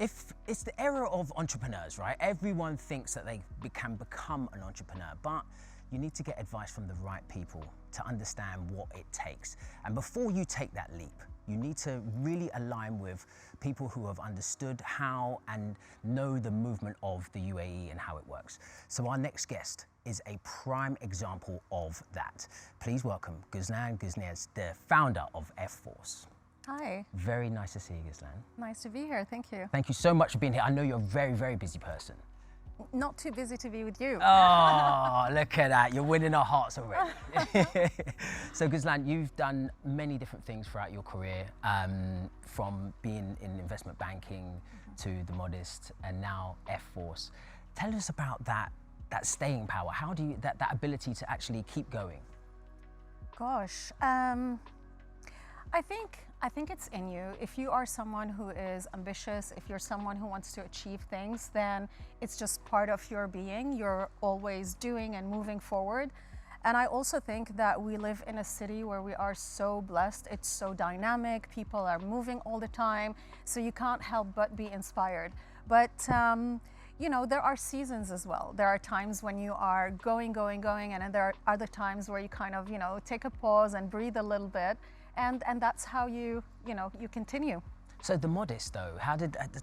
If it's the era of entrepreneurs, right? Everyone thinks that they can become an entrepreneur, but you need to get advice from the right people to understand what it takes. And before you take that leap, you need to really align with people who have understood how and know the movement of the UAE and how it works. So our next guest is a prime example of that. Please welcome Ghizlan Guenez, the founder of F-Force. Hi. Very nice to see you, Ghizlan. Nice to be here, thank you. Thank you so much for being here. I know you're a very, very busy person. Not too busy to be with you. Oh, look at that. You're winning our hearts already. So Ghizlan, you've done many different things throughout your career, from being in investment banking to The Modist and now F-Force. Tell us about that staying power. How do you, that ability to actually keep going? Gosh, I think it's in you. If you are someone who is ambitious, if you're someone who wants to achieve things, then it's just part of your being. You're always doing and moving forward. And I also think that we live in a city where we are so blessed. It's so dynamic. People are moving all the time. So you can't help but be inspired. But you know, there are seasons as well. There are times when you are going, and then there are other times where you kind of, you know, take a pause and breathe a little bit. And that's how you continue. So The Modist though,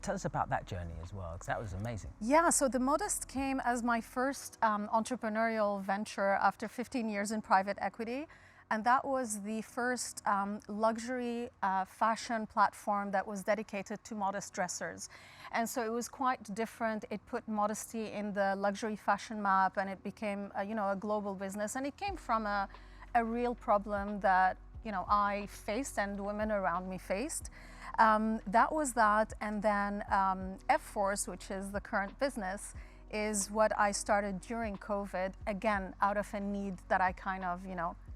tell us about that journey as well, because that was amazing. Yeah, so The Modist came as my first entrepreneurial venture after 15 years in private equity. And that was the first luxury fashion platform that was dedicated to modest dressers. And so it was quite different. It put modesty in the luxury fashion map, and it became a global business. And it came from a real problem that I faced and women around me faced. That was that, and then F-Force, which is the current business, is what I started during COVID, again, out of a need that I kind of,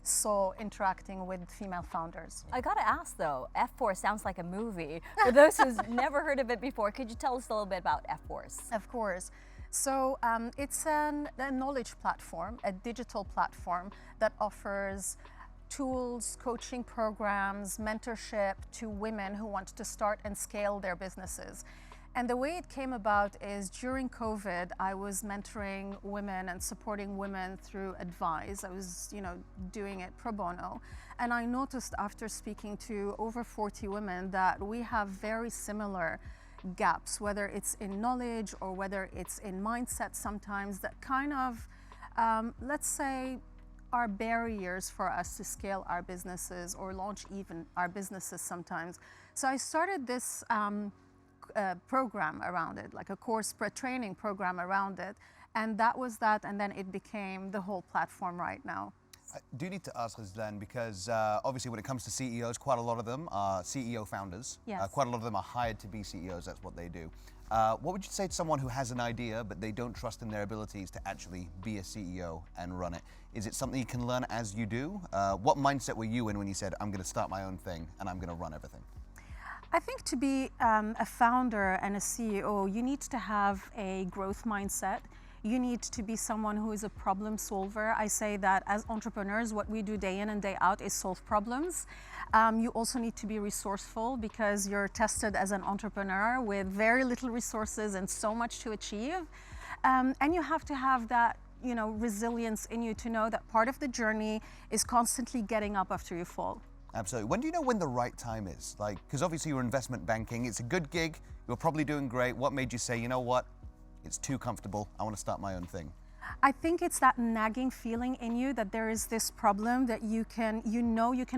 saw interacting with female founders. I gotta ask though, F-Force sounds like a movie. For those who's never heard of it before, could you tell us a little bit about F-Force? Of course. So it's a knowledge platform, a digital platform that offers tools, coaching programs, mentorship to women who want to start and scale their businesses. And the way it came about is during COVID, I was mentoring women and supporting women through advice. I was, doing it pro bono. And I noticed after speaking to over 40 women that we have very similar gaps, whether it's in knowledge or whether it's in mindset sometimes, that kind of, let's say, are barriers for us to scale our businesses or launch even our businesses sometimes. So I started this program around it, like a course training program around it. And that was that, and then it became the whole platform right now. I do need to ask Ghizlan, because obviously when it comes to CEOs, quite a lot of them are CEO founders. Yes. Quite a lot of them are hired to be CEOs, that's what they do. What would you say to someone who has an idea but they don't trust in their abilities to actually be a CEO and run it? Is it something you can learn as you do? What mindset were you in when you said, I'm going to start my own thing and I'm going to run everything? I think to be a founder and a CEO, you need to have a growth mindset. You need to be someone who is a problem solver. I say that as entrepreneurs, what we do day in and day out is solve problems. You also need to be resourceful, because you're tested as an entrepreneur with very little resources and so much to achieve. And you have to have that, resilience in you to know that part of the journey is constantly getting up after you fall. Absolutely. When do you know when the right time is? Because obviously you're investment banking, it's a good gig, you're probably doing great. What made you say, you know what? It's too comfortable, I want to start my own thing? I think it's that nagging feeling in you that there is this problem that you can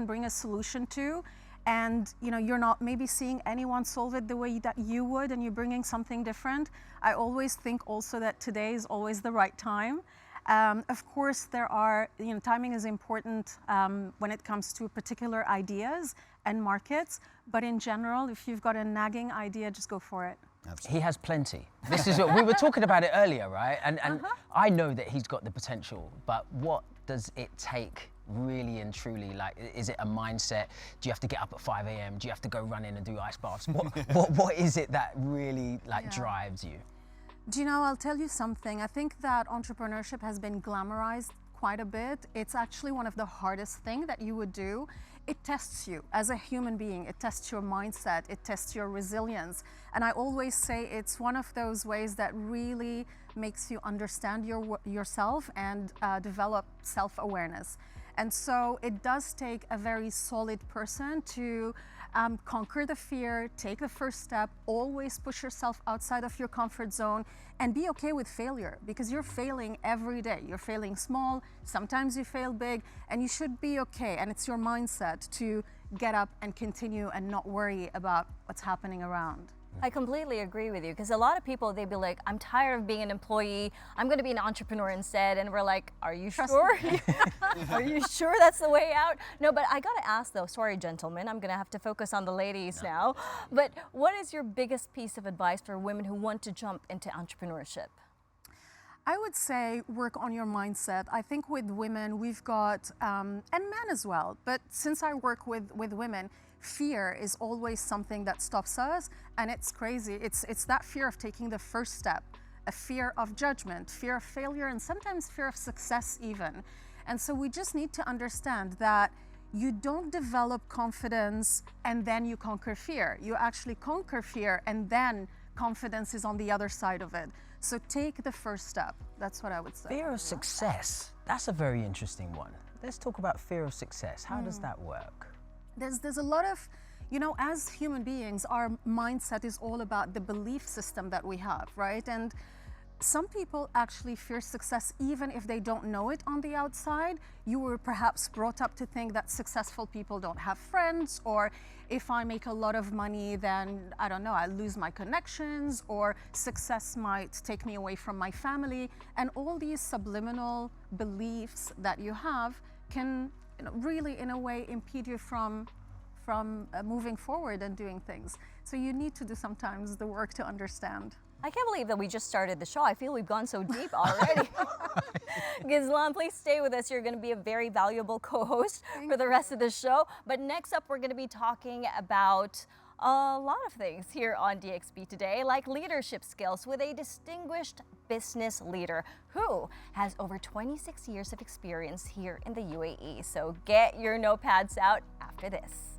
bring a solution to, and you're not maybe seeing anyone solve it the way that you would, and you're bringing something different. I always think also that today is always the right time. Of course, there are, timing is important when it comes to particular ideas and markets, but in general, if you've got a nagging idea, just go for it. Absolutely. He has plenty. This is what we were talking about it earlier, right? And I know that he's got the potential, but what does it take really and truly? Like, is it a mindset? Do you have to get up at 5 a.m.? Do you have to go run in and do ice baths? What is it that really drives you? Do you know, I'll tell you something. I think that entrepreneurship has been glamorized quite a bit. It's actually one of the hardest things that you would do. it tests you as a human being. It tests your mindset, it tests your resilience. And I always say it's one of those ways that really makes you understand yourself and develop self-awareness. And so it does take a very solid person to conquer the fear, take the first step, always push yourself outside of your comfort zone, and be okay with failure, because you're failing every day. You're failing small, sometimes you fail big, and you should be okay. And it's your mindset to get up and continue and not worry about what's happening around. I completely agree with you, because a lot of people, they'd be like, I'm tired of being an employee, I'm going to be an entrepreneur instead. And we're like, are you sure? Are you sure that's the way out? No, but I got to ask though, sorry gentlemen, I'm going to have to focus on the ladies now. But what is your biggest piece of advice for women who want to jump into entrepreneurship? I would say work on your mindset. I think with women, we've got, and men as well, but since I work with women, fear is always something that stops us, and it's crazy. It's that fear of taking the first step, a fear of judgment, fear of failure, and sometimes fear of success even. And so we just need to understand that you don't develop confidence and then you conquer fear. You actually conquer fear and then confidence is on the other side of it. So take the first step. That's what I would say. Fear of success. That's a very interesting one. Let's talk about fear of success. How does that work? There's a lot of, you know, as human beings, our mindset is all about the belief system that we have, right? And some people actually fear success even if they don't know it on the outside. You were perhaps brought up to think that successful people don't have friends, or if I make a lot of money, then, I don't know, I lose my connections, or success might take me away from my family. And all these subliminal beliefs that you have can, you know, really, in a way, impede you from moving forward and doing things. So you need to do sometimes the work to understand. I can't believe that we just started the show. I feel we've gone so deep already. Ghizlan, please stay with us. You're going to be a very valuable co-host for the rest of the show. But next up, we're going to be talking about a lot of things here on DXB today, like leadership skills with a distinguished business leader who has over 26 years of experience here in the UAE. So get your notepads out after this.